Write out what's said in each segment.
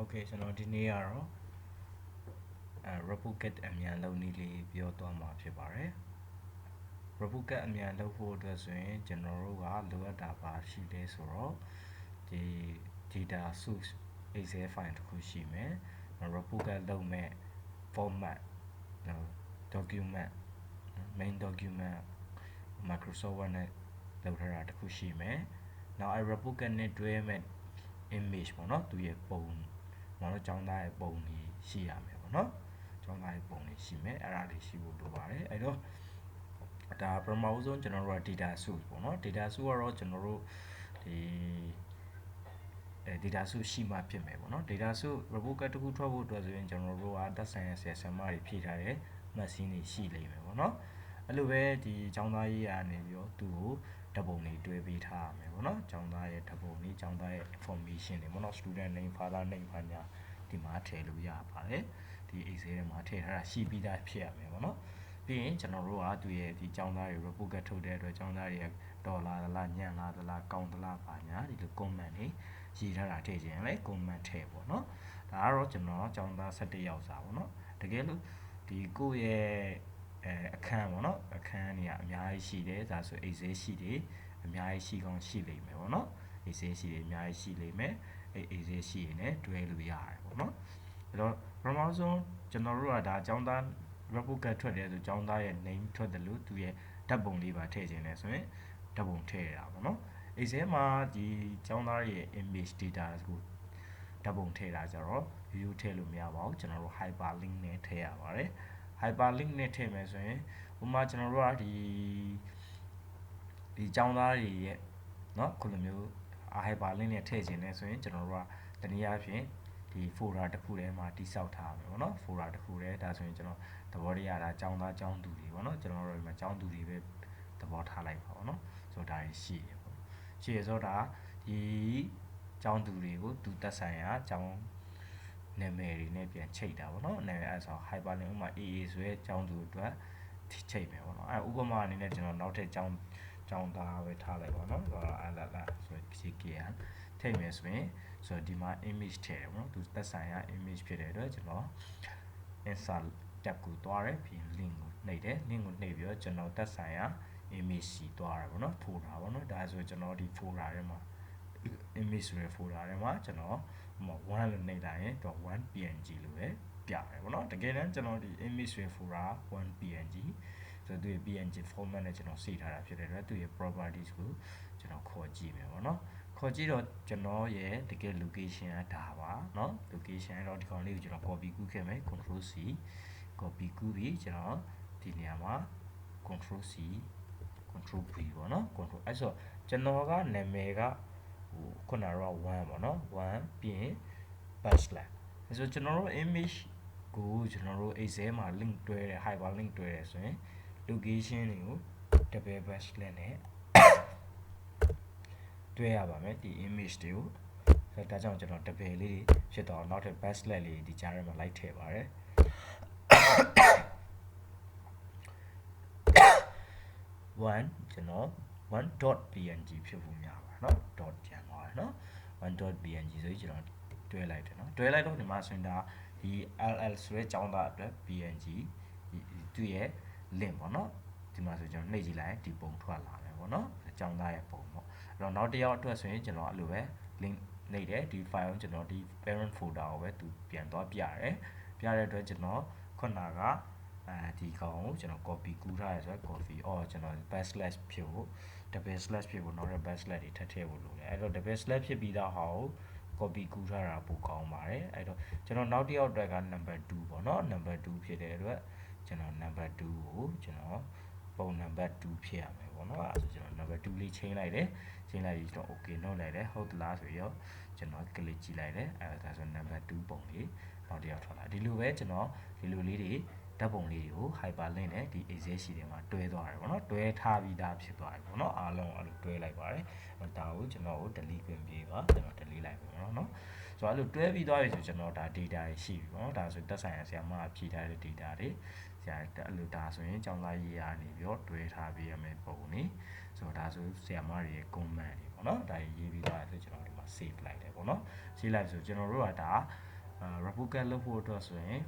Okay ကျွန်တော်ဒီနေ့ကတော့replicate အမြန်လုပ်နည်းလေးပြောသွားမှာဖြစ်ပါတယ် replicate အမြန်လုပ်ဖို့အတွက်ဆိုရင်ကျွန်တော်တို့ကလိုအပ်တာပါရှိလဲဆိုတော့ဒီ data source excel file တစ်ခုရှိမယ် replicate လုပ်မဲ့ format document main document Microsoft Word နဲ့လုပ်ထားတာတစ်ခုရှိမယ်နောက်အဲ replicate နဲ့တွဲမဲ့ image ပေါ့နော်သူရဲ့ပုံကျွန်တော်တို့ကျောင်းသားရဲ့ပုံကြီးရှိရမယ်ပေါ့နော်ကျောင်းသားရဲ့ပုံလေးရှိမယ်အဲ့ဒါလေးရှိဖို့လိုပါတယ်အဲ့တော့ဒါပထမဦးဆုံးကျွန်တော်တို့က data source ပေါ့နော် data source ကတော့ကျွန်တော်တို့ဒီ data source ရှိမှဖြစ်မယ်ပေါ့နော် data source replicate တစ်ခုထွက်ဖို့အတွက်ဆိုရင်ကျွန်တော်တို့ကသက်ဆိုင်ရာဆရာဆရာမတွေဖြည့်ထားတဲ့ machine တွေရှိလိမ့်မယ်ပေါ့နော်အဲ့လိုပဲဒီကျောင်းသားရေးရာနေပြီးတော့သူ့ကိုဓာတ်ပုံတွေတွဲပေးထားရမယ်ပေါ့နော်ကျောင်းသားရဲ့ဓာတ်ပုံတွေကျောင်းသားရဲ့ information တွေပေါ့နော် student name father name ဘာညာဒီမှာထည့်လို့ရပါတယ်ဒီ excel ထဲမှာထည့်ထားတာရှိပြီးသားဖြစ်ရမယ်ပေါ့နော်ပြီးရင်ကျွန်တော်တို့ကသူ့ရဲ့ဒီကျောင်းသားတွေ replicate ထုတ်တဲ့အတွက်ကျောင်းသားတွေရဲ့ဒေါ်လာသလားညံ့လားသလားကောင်းသလားဘာညာဒီလို comment တွေရေးထားတာထည့်ခြင်းလေ comment ထည့်ပေါ့နော်ဒါကတော့ကျွန်တော်ကျောင်းသား17ယောက်စာပေါ့နော်တကယ်လို့ဒီကိုယ့်ရဲ့အခန်းပေါ့နော်အခန်းတွေကအများကြီးရှိတယ်ဒါဆို excel ရှိတယ်အများကြီးရှိကောင်းရှိလိမ့်မယ်ပေါ့နော် excel ရှိတယ်အများကြီးရှိလိမ့်မယ်အဲ excel ရှိရင်လည်းတွဲလို့ရတယ်ပေါ့နော်အဲ့တော့ပထမဆုံးကျွန်တော်တို့ကဒါကျောင်းသား replicate ထွက်တယ်ဆိုကျောင်းသားရဲ့ name ထွက်တယ်လို့သူရဲ့ဓာတ်ပုံလေးပါထည့်ခြင်းလဲဆိုရင်ဓာတ်ပုံထည့်ရတာပေါ့နော် excel မှာဒီကျောင်းသားရဲ့ image data ကိုဓာတ်ပုံထည့်တာကြတော့ view ထည့်လို့မရပါဘူးကျွန်တော်တို့ hyperlink နဲ့ထည့်ရပါတယ် hyperlink နဲ့ထည့်မယ်ဆိုရင်ဥပမာကျွန်တော်တို့ကဒီကျောင်းသားတွေရဲ့เนาะခုလိုမျိုး hyperlink နဲ့ထည့်ခြင်းလဲဆိုရင်ကျွန်တော်တို့ကတနည်းအားဖြင့်ဒီ folder တစ်ခုထဲမှာတိစောက်ထားမယ်ပေါ့နော် folder တစ်ခုထဲဒါဆိုရင်ကျွန်တော်သဘောတရားဒါကျောင်းသားကျောင်းသူတွေပေါ့နော်ကျွန်တော်တို့ဒီမှာကျောင်းသူတွေပဲသဘောထားလိုက်ပါပေါ့နော်ဆိုတော့ဒါရှိရပေါ့ရှိရဆိုတော့ဒီကျောင်းသူတွေကိုသူသက်ဆိုင်ရာကျောင်းနာမည်တွေနဲ့ပြန်ချိန်တာပေါ့နော်နာမည်အဲ့ဆို hyperlink ဥပမာ AA ဆိုရဲကျောင်းသူအတွက်ချိန်မယ်ပေါ့နော်အဲ့ဥပမာအနေနဲ့ကျွန်တော်နောက်ထပ်ကျောင်းသားပဲထားလိုက်ပါတော့အဲ့လာဆို PKN ထိမယ်ဆိုရင်ဆိုတော့ဒီမှာ image ထည့်တယ်ပေါ့နော်သူသက်ဆိုင်ရာ image ဖြစ်တဲ့အတွက်ကျွန်တော် insert tab ကိုတွားတယ်ပြီး link ကိုနှိပ်တယ် link ကိုနှိပ်ပြီးတော့ကျွန်တော်သက်ဆိုင်ရာ image စီတွားတယ်ပေါ့နော် folder ပေါ့နော်ဒါဆိုကျွန်တော်ဒီ folder ထဲမှာ image ဆိုတဲ့ folder ထဲမှာကျွန်တော်1လို့နှိပ်လိုက်ရင်တော့ 1png လို့ပဲပြတယ်ပေါ့နော်တကယ်တမ်းကျွန်တော်ဒီ image ဆိုတဲ့ folder 1png ဆိုတော့သူရဲ့ png format နဲ့ကျွန်တော်စေထားတာဖြစ်တဲ့အတွက်သူရဲ့ properties ကိုကျွန်တော်ခေါ်ကြည့်မယ်ပေါ့နော်ခေါ်ကြည့်တော့ကျွန်တော်ရဲ့တကယ် location ကဒါပါเนาะ location တော့ဒီကောင်လေးကိုကျွန်တော် copy ကူးခဲ့မယ် control c copy ကူးပြီးကျွန်တော်ဒီနေရာမှာ control c control v ပေါ့เนาะ control အဲ့ဆိုကျွန်တော်ကနာမည်ကဟိုခုနကတော့1ပေါ့เนาะ1ပြီးရင် backslash အဲ့ဆိုကျွန်တော်တို့ image ကိုကျွန်တော်တို့ excel မှာ link တွဲတယ် hyperlink တွဲတယ်ဆိုရင် location တွေကို double backslash နဲ့တွဲရပါမယ်ဒီ image တွေကိုဆိုတော့ဒါကြောင့်ကျွန်တော် double လေးဖြစ်တော့နောက်ထပ် backslash လေးဒီကြားထဲမှာလိုက်ထည့်ပါတယ်1ကျွန်တော် 1.png ဖြစ်ဖို့များပါเนาะ dot ကျန်သွားတယ်เนาะ 1.png ဆိုပြီးကျွန်တော်တွဲလိုက်တယ်เนาะတွဲလိုက်တော့ဒီမှာဆိုရင်ဒါဒီ ll ဆိုတဲ့ကျောင်းသားအတွက် png သူ့ရဲ့ link ပေါ့เนาะဒီမှာဆိုကျွန်တော်နှိပ်ကြည့်လိုက်ဒီပုံထွက်လာမယ်ပေါ့เนาะကျောင်းသားရဲ့ပုံပေါ့အဲ့တော့နောက်တစ်ယောက်အတွက်ဆိုရင်ကျွန်တော်အဲ့လိုပဲ link နှိပ်တယ်ဒီ file ကိုကျွန်တော်ဒီ parent folder ကိုပဲသူပြန်သွားပြတယ်ပြတဲ့အတွက်ကျွန်တော်ခုနကဒီကောင်ကိုကျွန်တော် copy ကူးထားရဆိုတော့ copy ကျွန်တော် backslash ဖြစ်ဖို့ double slash ဖြစ်ဖို့နောက်တဲ့ backslash တွေထပ်ထည့်ဖို့လိုတယ်အဲ့တော့ double slash ဖြစ်ပြီးသားဟာကို copy ကူးထားတာပိုကောင်းပါတယ်အဲ့တော့ကျွန်တော်နောက်တစ်ယောက်အတွက်က number 2ပေါ့နော် number 2ဖြစ်တဲ့အတွက်ကျွန်တော် number 2ကိုကျွန်တော်ပုံ number 2ဖြစ်ရမယ်ပေါ့နော်အဲ့ဒါဆိုကျွန်တော် number 2လေးချိန်လိုက်တယ်ချိန်လိုက်ပြီးတော့ okay နှုတ်လိုက်တယ်ဟုတ်သလားဆိုရောကျွန်တော် click ကြည့်လိုက်တယ်အဲ့ဒါဆို number 2ပုံလေးနောက်တစ်ယောက်ထွက်လာဒီလိုပဲကျွန်တော်ဒီလိုလေးတွေဓာတ်ပုံလေးတွေကို hyperlink နဲ့ဒီ excel sheet ထဲမှာတွဲသွားတယ်ပေါ့နော်တွဲထားပြီးသားဖြစ်သွားတယ်ပေါ့နော်အားလုံးအဲ့လိုတွဲလိုက်ပါတယ်ဒါကိုကျွန်တော်ကို delete ခွင့်ပေးပါကျွန်တော် delete လိုက်ပါပေါ့နော်ဆိုတော့အဲ့လိုတွဲပြီးသွားပြီဆိုကျွန်တော်ဒါ data တွေရှိပြီပေါ့နော်ဒါဆိုသက်ဆိုင်ရာဆရာမဖြည့်ထားတဲ့ data တွေဆရာအဲ့လိုဒါဆိုရင်ကျောင်းသားရေးရာနေပြီးတော့တွဲထားပေးရမယ့်ပုံနေဆိုတော့ဒါဆိုဆရာမတွေရဲ့ comment တွေပေါ့နော်ဒါရေးပြီးသွားတယ်ဆိုကျွန်တော်ဒီမှာ save လိုက်တယ်ပေါ့နော် save လိုက်ဆိုကျွန်တော်တို့ကဒါ replicate လုပ်ဖို့အတွက်ဆိုရင်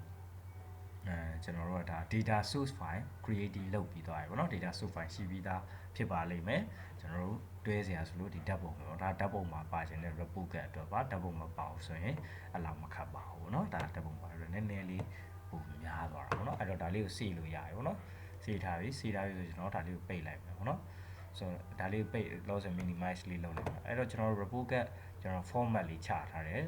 ကျွန်တော်တို့ကဒါ data source file create လုပ်ပြီးသွားပြီပေါ့နော် data source file ရှိပြီးသားဖြစ်ပါလိမ့်မယ်ကျွန်တော်တို့တွဲစရာဆိုလို့ဒီဓာတ်ပုံပေါ့ဒါဓာတ်ပုံမှာပါခြင်းတဲ့ replicate အတွက်ပါဓာတ်ပုံမှာပါအောင်ဆိုရင်အဲ့လောက်မခတ်ပါဘူးเนาะဒါဓာတ်ပုံပါတော့နည်းနည်းလေးပုံများသွားတာပေါ့နော်အဲ့တော့ဒါလေးကိုစေ့လို့ရတယ်ပေါ့နော်စေ့ထားပြီဆိုကျွန်တော်ဒါလေးကိုပိတ်လိုက်မယ်ပေါ့နော်ဆိုတော့ဒါလေးပိတ် loss and minimize လေးလုပ်လိုက်မယ်အဲ့တော့ကျွန်တော် replicate ကျွန်တော် format လေးချထားတယ်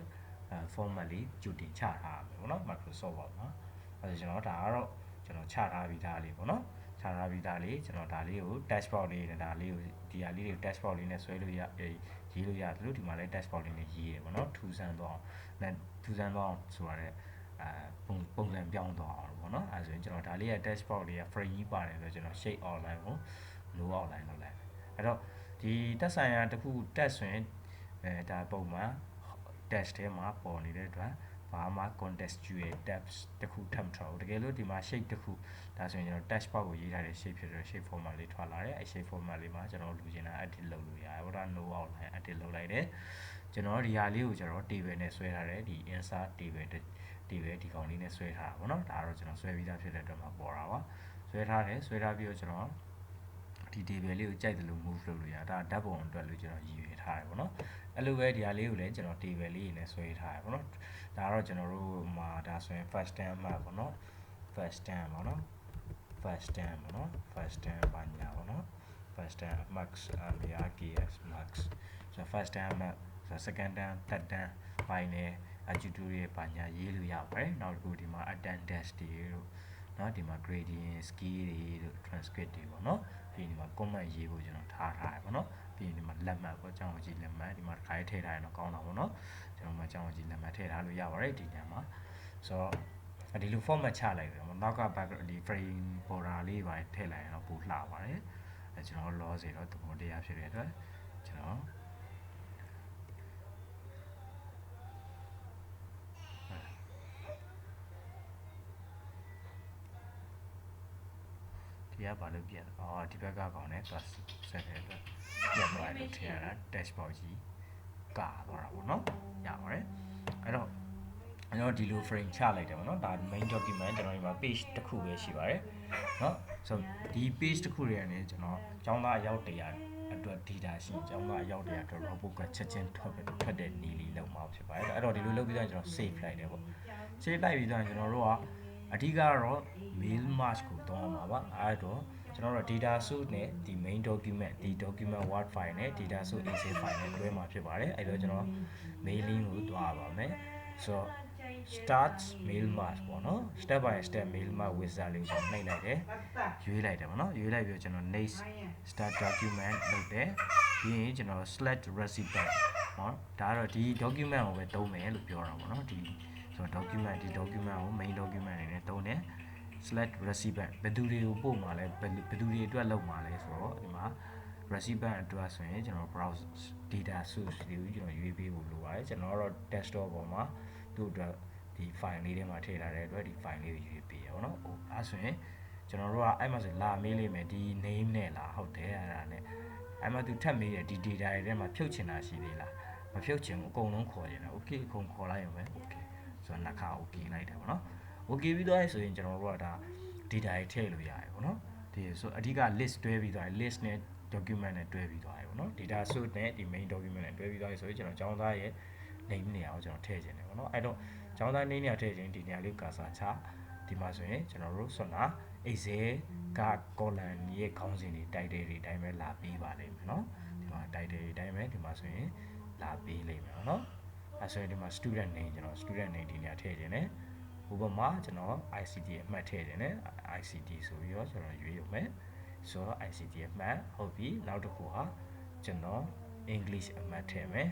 format လေးကြိုတင်ချထားရမယ်ပေါ့နော် Microsoft Word မှာအဲ့ဒါကျွန်တော်ဒါကတော့ကျွန်တော်ချထားပြီးသားလေးပေါ့နော်ချထားပြီးသားလေးကျွန်တော်ဒါလေးကို dashboard လေးနဲ့ဒါလေးကိုဒီဟာလေးကို dashboard လေးနဲ့ဆွဲလို့ရေးလို့ရတယ်လို့ဒီမှာလည်း dashboard လေးနဲ့ရေးရပေါ့နော်ထူဆန်းသွားဆိုရတဲ့ပုံစံပြောင်းသွားအောင်ပေါ့နော်အဲဆိုရင်ကျွန်တော်ဒါလေးရဲ့ dashboard လေးက frame ကြီးပါတယ်ဆိုတော့ကျွန်တော် shape outline ကို low outline လုပ်လိုက်အဲ့တော့ဒီတက်ဆိုင်ရာတစ်ခုတက်ဆိုရင်ဒါပုံမှာ dash ထဲမှာပေါ်နေတဲ့အတွက်ဘာမှ contextual tabs တစ်ခုထပ်မထွက်ဘူးတကယ်လို့ဒီမှာ shape တစ်ခုဒါဆိုရင်ကျွန်တော် dashboard ကိုရေးထားတဲ့ shape ဖြစ်တဲ့ shape format လေးထွက်လာတယ်အဲ shape format လေးမှာကျွန်တော်လူချင်တာ edit လုပ်လို့ရတယ်ပေါ့ဒါ no outline edit လုပ်လိုက်တယ်ကျွန်တော်ဒီဟာလေးကိုကျွန်တော် table နဲ့ဆွဲထားတယ်ဒီ insert table ဒီကောင်လေးနဲ့ဆွဲထားတာပေါ့နော်ဒါကတော့ကျွန်တော်ဆွဲပြီးသားဖြစ်တဲ့အတွက်မှာပေါ်တာပါဆွဲထားတယ်ဆွဲထားပြီးတော့ကျွန်တော်ဒီ table လေးကိုကြိုက်တယ်လို့ move လုပ်လို့ရဒါဓာတ်ပုံအတွက်လို့ကျွန်တော်ရည်ရွယ်ထားတယ်ပေါ့နော်အဲ့လိုပဲဒီဟာလေးကိုလည်းကျွန်တော် table လေးနဲ့ဆွဲထားတယ်ပေါ့နော်ဒါကတော့ကျွန်တော်တို့မှာဒါဆိုရင် first term မှာပေါ့နော် first term ပေါ့နော် first term ပေါ့နော် first term ဘာညာပေါ့နော် first term max ks max so first term ဆို second term third term ဘိုင်းနဲ့ tutorial ဘာညာရေးလို့ရပါတယ်နောက်တစ်ခုဒီမှာ attendance တွေတို့เนาะဒီမှာ gradient skill တွေတို့ transcript တွေပေါ့เนาะပြီးဒီမှာ comment ရေးဖို့ကျွန်တော်ထားထားတယ်ပေါ့เนาะပြီးဒီမှာလက်မှတ်ပေါ့ကျောင်းကြီးလက်မှတ်ဒီမှာတစ်ခါလေးထည့်ထားရင်တော့ကောင်းတာပေါ့เนาะကျွန်တော်မှကျောင်းကြီးလက်မှတ်ထည့်ထားလို့ရပါတယ်ဒီညမှာဆိုတော့ဒီလို format ချလိုက်တယ်ပေါ့နောက်က background ဒီ frame border လေးပါထည့်လိုက်ရင်တော့ပိုလှပါတယ်အဲကျွန်တော် loss တွေတော့သဘောတရားဖြစ်တဲ့အတွက်ကျွန်တော်ဒီကဘာလို့ပြန်ဒီဘက်ကကောင်နဲ့သွားဆက်တဲ့အတွက်ပြန်သွားလို့ထည့်ရတာ dashboard ကြီးကာသွားတာပေါ့နော်ရပါတယ်အဲ့တော့ကျွန်တော်ဒီလို frame ချလိုက်တယ်ပေါ့နော်ဒါ main document ကျွန်တော်ဒီမှာ page တစ်ခုပဲရှိပါတယ်เนาะဆိုဒီ page တစ်ခုတွေကနေကျွန်တော်ကျောင်းသားအယောက်100အတွက် data ရှိကျောင်းသားအယောက်100အတွက် robot ကချက်ချင်းထွက်တဲ့နည်းလေးလောက်မှာဖြစ်ပါတယ်အဲ့တော့ဒီလိုလုပ်ပြီးတော့ကျွန်တော် save လိုက်တယ်ပေါ့ save လိုက်ပြီးတော့ကျွန်တော်တို့ကအဓိကတော့ mail match ကိုတောင်းမှာပါအဲ့တော့ကျွန်တော်တို့ data source နဲ့ဒီ main document ဒီ document word file နဲ့ data source excel file နဲ့တွဲမှာဖြစ်ပါတယ်အဲ့တော့ကျွန်တော် mailing ကိုတွားပါမယ်ဆိုတော့ start mail match ပေါ့နော် step by step mail match wizard လေးကိုနှိပ်လိုက်တယ်ရွေးလိုက်တယ်ပေါ့နော်ရွေးလိုက်ပြီးတော့ကျွန်တော် next start document လုပ်တယ်ပြီးရင်ကျွန်တော် select recipient เนาะဒါကတော့ဒီ document ကိုပဲသုံးမယ်လို့ပြောတာပေါ့နော်ဒီဆိုတော့ document ကို main document အနေနဲ့သုံးတယ် select recipient ဘယ်သူတွေကိုပို့မှာလဲဘယ်သူတွေအတွက်လုပ်မှာလဲဆိုတော့ဒီမှာ recipient အတွက်ဆိုရင်ကျွန်တော် browse data source တွေကိုကျွန်တော်ရွေးပေးဖို့လိုပါတယ်ကျွန်တော်ကတော့ desktop ပေါ်မှာသူ့အတွက်ဒီ file လေးထဲမှာထည့်ထားတဲ့အတွက်ဒီ file လေးကိုရွေးပေးရပါတော့။အဲဆိုရင်ကျွန်တော်တို့ကအဲ့မှာဆိုလာမေးလိမ့်မယ်ဒီ name နဲ့လားဟုတ်တယ်အဲ့ဒါနဲ့အဲ့မှာသူထပ်မေးတယ်ဒီ data တွေထဲမှာဖြုတ်ချင်တာရှိသေးလားမဖြုတ်ချင်ဘူးအကုန်လုံးခေါ်ချင်တာ okay အကုန်ခေါ်လိုက်ရုံပဲ okay ဆိုတော့နှစ်ခါ okay လိုက်တယ်ပေါ့နော် okay ပြီးသွားဆိုရင်ကျွန်တော်တို့ကဒါ data တွေထည့်လို့ရတယ်ပေါ့နော်ဒီဆိုအဓိက list တွဲပြီးသွားတယ် list နဲ့ document နဲ့တွဲပြီးသွားတယ်ပေါ့နော် data source နဲ့ဒီ main document နဲ့တွဲပြီးသွားပြီဆိုရင်ကျွန်တော်ကျောင်းသားရဲ့ name နေရာကိုကျွန်တော်ထည့်ခြင်းတယ်ပေါ့နော်အဲ့တော့ကျောင်းသား name နေရာထည့်ခြင်းဒီနေရာလေးကာစာချဒီမှာဆိုရင်ကျွန်တော်တို့ဆွမ်းတာ excel က column ရဲ့ခေါင်းစဉ်တွေ title တွေအတိုင်းပဲလာပေးပါလိမ့်မယ်နော်ဒီမှာ title တွေအတိုင်းပဲဒီမှာဆိုရင်လာပေးလိမ့်မယ်နော်အဲ့ဆိုရင်ဒီမှာ student name ကျွန်တော် student name ဒီနေရာထည့်ခြင်းတယ်ဥပမာကျွန်တော် ICT အမှတ်ထည့်ခြင်းတယ် ICT ဆိုပြီးတော့ကျွန်တော်ရွေးရုံပဲဆိုတော့ ICT အမှတ်ဟုတ်ပြီနောက်တစ်ခုဟာကျွန်တော် English အမှတ်ထည့်မယ်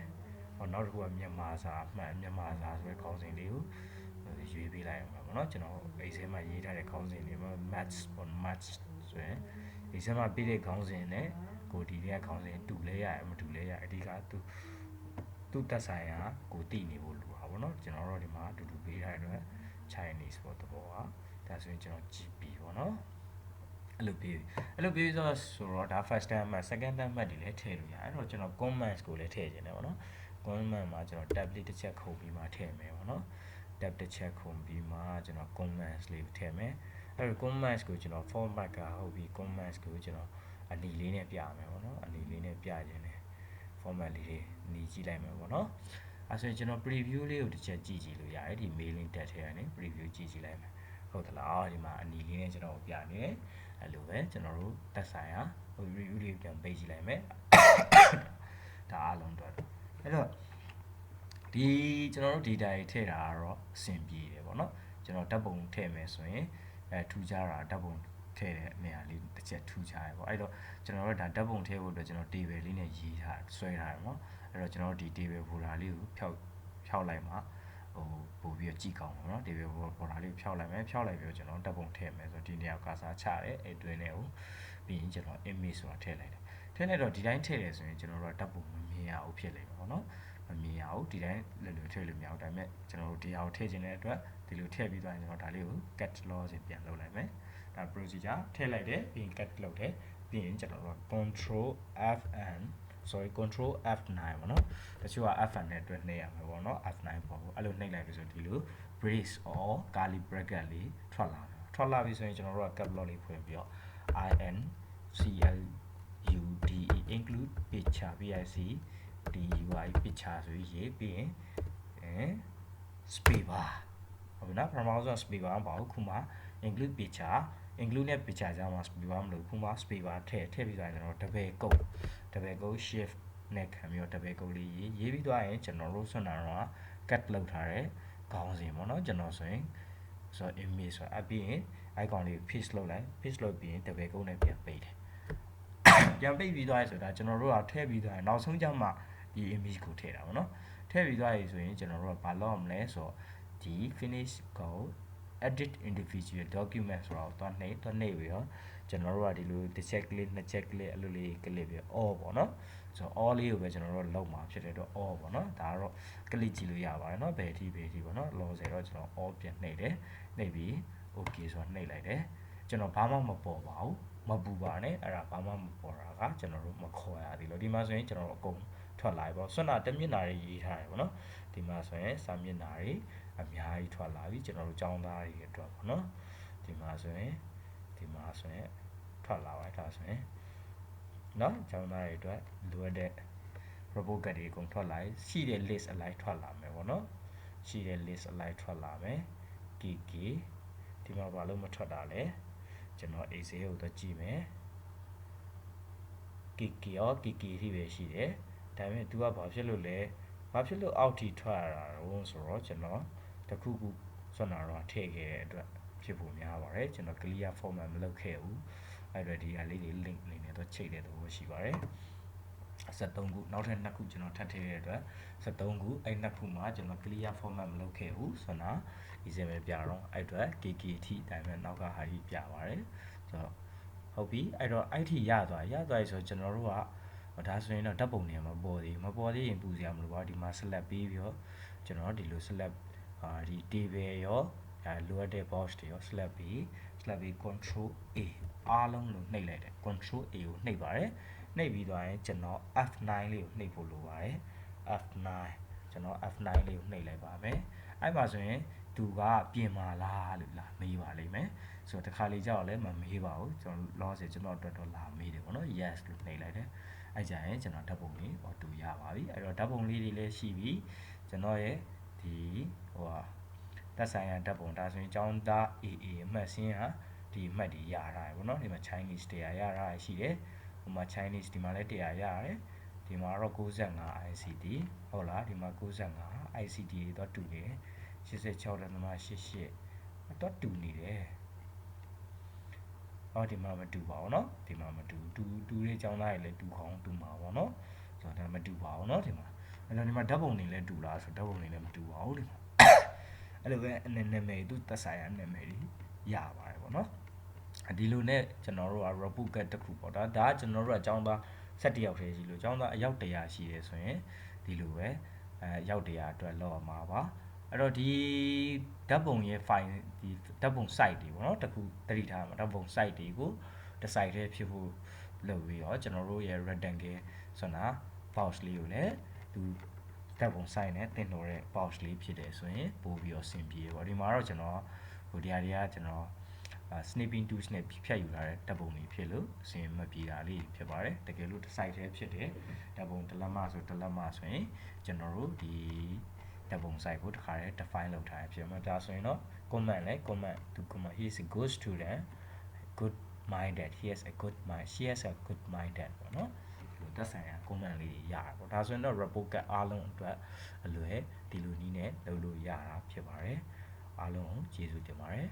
နောက်တစ်ခုကမြန်မာစာအမှတ်မြန်မာစာဆိုတဲ့ခေါင်းစဉ်လေးကိုရွေးပေးလိုက်အောင်ပါเนาะကျွန်တော် Excel မှာရေးထားတဲ့ခေါင်းစဉ်တွေမှာ maths ပေါ့ maths ဆိုရင် Excel မှာပေးတဲ့ခေါင်းစဉ်နဲ့ကိုဒီတဲ့ခေါင်းစဉ်တူလဲရမတူလဲရအဓိကသူ့သက်ဆိုင်ရာကိုတည်နေဖို့လိုတာပေါ့เนาะကျွန်တော်တို့ဒီမှာအတူတူပေးထားတဲ့အတွက် Chinese ပေါ့သဘောကဒါဆိုရင်ကျွန်တော် GP ပေါ့เนาะအဲ့လိုပြီးဆိုတော့ဒါ first term မှာ second term မှာဒီလည်းထည့်လို့ရတယ်အဲ့တော့ကျွန်တော် comments ကိုလည်းထည့်ခြင်းတယ်ပေါ့နော် comment မှာကျွန်တော် tablet တစ်ချက်ခုတ်ပြီးမှထည့်မယ်ပေါ့နော် tab တစ်ချက်ခုန်ပြီးမှကျွန်တော် comments လေးထည့်မယ်အဲ့တော့ comments ကိုကျွန်တော် format ကဟုတ်ပြီ comments ကိုကျွန်တော်အနီလေးနဲ့ပြမယ်ပေါ့နော်အနီလေးနဲ့ပြခြင်းနဲ့ format လေးတွေအနီကြည့်လိုက်မယ်ပေါ့နော်အဲ့ဆိုရင်ကျွန်တော် preview လေးကိုတစ်ချက်ကြည့်လို့ရတယ်ဒီ mailing တက်ထဲကနေ preview ကြည့်လိုက်မယ်ဟုတ်သလားဒီမှာအနီလေးနဲ့ကျွန်တော်ပြနေတယ်အဲ့လိုပဲကျွန်တော်တို့တက်ဆိုင်ရာ review လေးပြန်ပေးကြည့်လိုက်မယ်ဒါအားလုံးတော့အဲ့တော့ဒီကျွန်တော်တို့ data တွေထည့်တာကတော့အဆင်ပြေတယ်ပေါ့နော်ကျွန်တော်ဓာတ်ပုံထည့်မယ်ဆိုရင်ထူးခြားတာဓာတ်ပုံထည့်တဲ့နေရာလေးတစ်ချက်ထူးခြားရပေါ့အဲ့တော့ကျွန်တော်တို့ဒါဓာတ်ပုံထည့်ဖို့အတွက်ကျွန်တော် table လေးနဲ့ရေးထားဆွဲထားတယ်ပေါ့အဲ့တော့ကျွန်တော်တို့ဒီ table folder လေးကိုဖြောက်လိုက်မှာပို့ပြီးကြည့်ကောင်းပါတော့ table folder လေးကိုဖြောက်လိုက်မယ်ဖြောက်လိုက်ပြီးတော့ကျွန်တော်ဓာတ်ပုံထည့်မယ်ဆိုတော့ဒီနေရာကာစာချတယ်အဲ့တွင်းနဲ့ကိုပြီးရင်ကျွန်တော် image ဆိုတာထည့်လိုက်တယ်ထည့်လိုက်တော့ဒီတိုင်းထည့်တယ်ဆိုရင်ကျွန်တော်တို့ဓာတ်ပုံမမြင်ရဘူးဖြစ်လိမ့်မယ်ပေါ့နော်မမြင်ရဘူးဒီတိုင်းလည်းထည့်လို့မရဘူးဒါပေမဲ့ကျွန်တော်တို့ဒီဟာကိုထည့်ခြင်းတဲ့အတွက်ဒီလိုထည့်ပြီးသွားရင်ကျွန်တော်ဒါလေးကို cut loss ပြန်လုပ်လိုက်မယ်ဒါ procedure ထည့်လိုက်တယ်ပြီးရင် cut လုပ်တယ်ပြီးရင်ကျွန်တော်တို့ control F9 ပေါ့နော်တချို့က F9 နဲ့တွဲနှိပ်ရမှာပေါ့နော် F9 ပေါ့အဲ့လိုနှိပ်လိုက်ပြီဆိုဒီလို brace or curly bracket လေးထွက်လာပြီဆိုရင်ကျွန်တော်တို့က cap lock လေးဖွင့်ပြီးတော့ include picture picture ဆိုပြီးရေးပြီးရင်space bar ဟုတ်ပြီနော်ပထမဆုံး space bar မပါဘူးခုမှ include picture နဲ့ picture ကြားမှာ space bar မလို့ခုမှ space bar ထည့်ပြီးသွားရင်ကျွန်တော်တပည့်ကုတ် shift နဲ့ခံပြီးတော့တပည့်ကုတ်လေးရေးပြီးသွားရင်ကျွန်တော်တို့ဆွမ်းတာတော့ cut လုပ်ထားတဲ့ခေါင်းစဉ်ပေါ့နော်ကျွန်တော်ဆိုရင်image ဆိုအပြီးရင် icon လေး paste လုပ်လိုက် paste လုပ်ပြီးရင်တပည့်ကုတ်နဲ့ပြန်ပိတ်တယ်ပြန်ပိတ်ပြီးသွားရဆိုတာကျွန်တော်တို့ကထည့်ပြီးသွားရင်နောက်ဆုံးကျမှဒီ image ကိုထည့်တာပေါ့နော်ထည့်ပြီးသွားပြီဆိုရင်ကျွန်တော်တို့ကဘာလုပ်ရမလဲဆိုတော့ဒီ finish ကို edit individual document ဆိုတော့သွားနှိပ်ပြီးတော့ကျွန်တော်တို့ကဒီလိုတစ်ချက်ကလစ်နှစ်ချက်ကလစ်အဲ့လိုလေးကလစ်ပြီး all ပေါ့နော်ဆိုတော့ all လေးကိုပဲကျွန်တော်တို့လောက်မှာဖြစ်တဲ့တော့ all ပေါ့နော်ဒါကတော့ကလစ်ကြည့်လို့ရပါတယ်နော်ဘယ်အထိပေါ့နော် လောဆယ်တော့ကျွန်တော် all ပြန်နှိပ်တယ်နှိပ်ပြီး okay ဆိုတော့နှိပ်လိုက်တယ်ကျွန်တော်ဘာမှမပေါ်ပါဘူးမပူပါနဲ့အဲ့ဒါဘာမှမပေါ်တာကကျွန်တော်တို့မခေါ်ရသေးလို့ဒီမှာဆိုရင်ကျွန်တော်တို့အကုန်ထွက်လာပြီပေါ့ဆွမ်းနာတက်မျက်နှာတွေရေးထားတယ်ပေါ့နော်ဒီမှာဆိုရင်စာမျက်နှာတွေအများကြီးထွက်လာပြီကျွန်တော်တို့ចောင်းသားတွေအတွက်ပေါ့နော်ဒီမှာဆိုရင်ထွက်လာပါဒါဆိုရင်နော်ចောင်းသားတွေအတွက်လိုအပ်တဲ့ report card တွေအကုန်ထွက်လာပြီရှိတဲ့ list အလိုက်ထွက်လာမယ်ပေါ့နော်ရှိတဲ့ list အလိုက်ထွက်လာမယ် Quicky ဒီမှာဘာလို့မထွက်တာလဲကျွန်တော် Excel ကိုတော့ကြည့်မယ် Quicky အထိပဲရှိတယ်ဒါပေမဲ့ तू ကဘာဖြစ်လို့လဲဘာဖြစ်လို့အောက်ထိထွက်ရတာတော့ဆိုတော့ကျွန်တော်တခုခုစွမ်းနာတော့ထည့်ခဲ့တဲ့အတွက်ဖြစ်ဖို့များပါတယ်ကျွန်တော် clear format မလုပ်ခဲ့ဘူးအဲ့တော့ဒီဟာလေးတွေ link လေးနဲ့တော့ချိတ်တဲ့သဘောရှိပါတယ်73ခုနောက်ထပ်2ခုကျွန်တော်ထပ်ထည့်တဲ့အတွက်73ခုအဲ့2ခုမှာကျွန်တော် clear format မလုပ်ခဲ့ဘူးဆိုတော့ဒီစင်ပဲပြတော့အဲ့အတွက် KK အထိဒါပေမဲ့နောက်ကဟာကြီးပြပါတယ်ဆိုတော့ဟုတ်ပြီအဲ့တော့အဲ့ထိရသွားဆိုတော့ကျွန်တော်တို့ကဒါဆိုရင်တော့ဓာတ်ပုံတွေမပေါ်သေးရင်ပူစရာမလိုပါဘူးဒီမှာ select ပြီးတော့ကျွန်တော်ဒီလို select ဒီ table ရောလိုအပ်တဲ့ box တွေရော select ပြီး control A အားလုံးလို့နှိပ်လိုက်တယ် control A ကိုနှိပ်ပါတယ်နှိပ်ပြီးသွားရင်ကျွန်တော် F9 လေးကိုနှိပ်ဖို့လိုပါတယ် F9 ကျွန်တော် F9 လေးကိုနှိပ်လိုက်ပါမယ်အဲ့မှာဆိုရင်သူကပြင်မာလားလို့လာမေးပါလိမ့်မယ်ဆိုတော့တစ်ခါလေကြောက်လည်းမမေးပါဘူးကျွန်တော် loss ကျွန်တော်အတွက်တော့လာမေးတယ်ပေါ့နော် yes လို့နှိပ်လိုက်တယ်အဲ့ကြရင်ကျွန်တော်ဓာတ်ပုံလေးတူရပါပြီအဲ့တော့ဓာတ်ပုံလေးတွေလည်းရှိပြီကျွန်တော်ရဲ့ဒီသက်ဆိုင်ရာဓာတ်ပုံဒါဆိုရင်ကျောင်းသား AA အမှတ်စင်းဟာဒီအမှတ်တွေရတာပေါ့နော်ဒီမှာ Chinese တရားရတာရှိတယ်ဟိုမှာ Chinese ဒီမှာလည်းတရားရတယ်ဒီမှာတော့95 ICT ဟုတ်လားဒီမှာ95 ICT တွေတော့တူတယ်86.88တော့တူနေတယ်ဒီမှာမတူပါဘူးเนาะဒီမှာမတူလေးចောင်းသားတွေလည်းတူခေါင်းတူမှာပေါ့เนาะဆိုတော့ဒါမတူပါဘူးเนาะဒီမှာအဲ့တော့ဒီမှာဓာတ်ပုံတွေလည်းတူလားဆိုတော့ဓာတ်ပုံတွေလည်းမတူပါဘူးဒီမှာအဲ့လိုပဲနာမည်သူသက်ဆိုင်ရာနာမည်တွေရပါတယ်ပေါ့เนาะဒီလိုနဲ့ကျွန်တော်တို့က report card တစ်ခုပေါ့ဒါကျွန်တော်တို့ကចောင်းသား7ယောက်ထဲရှိလို့ចောင်းသားအယောက်100ရှိတယ်ဆိုရင်ဒီလိုပဲရောက်100အတွက်လောက်ရမှာပါအဲ့တော့ဒီဓာတ်ပုံရဲ့ file ဒီဓာတ်ပုံ site တွေပေါ့နော်တခုတတိထားမှာဓာတ်ပုံ site တွေကိုတစ် site ထဲဖြစ်ဖို့လုပ်ပြီးတော့ကျွန်တော်တို့ရဲ့ rectangle ဆိုတာ box လေးကိုလည်းသူ တက်ပုံဆိုင်နဲ့တင်လို့တဲ့ pouch လေးဖြစ်တယ်ဆိုရင်ပို့ပြီးတော့အဆင်ပြေပေါ့ဒီမှာတော့ကျွန်တော်ဟိုဒီဟာတွေကကျွန်တော်snipping tools နဲ့ဖြတ်ယူလာတဲ့တပ်ပုံတွေဖြစ်လို့အဆင်မပြေတာလေးဖြစ်ပါတယ်တကယ်လို့ site ထဲဖြစ်တယ်တပ်ပုံတစ်လက်မဆိုရင်ကျွန်တော်တို့ဒီတပ်ပုံ site ကိုတစ်ခါတည်း define လုပ်ထားရဖြစ်မှာဒါဆိုရင်တော့ comment လဲ comment he is a good student good minded he has a good mind she has a good minded ပေါ့နော်သက်ဆိုင်ရာ comment လေးရတာပေါ့ဒါဆိုရင်တော့ report ကအားလုံးအတွက်အလွယ်ဒီလိုနည်းနဲ့လုပ်လို့ရတာဖြစ်ပါတယ်အားလုံးကျေးဇူးတင်ပါတယ်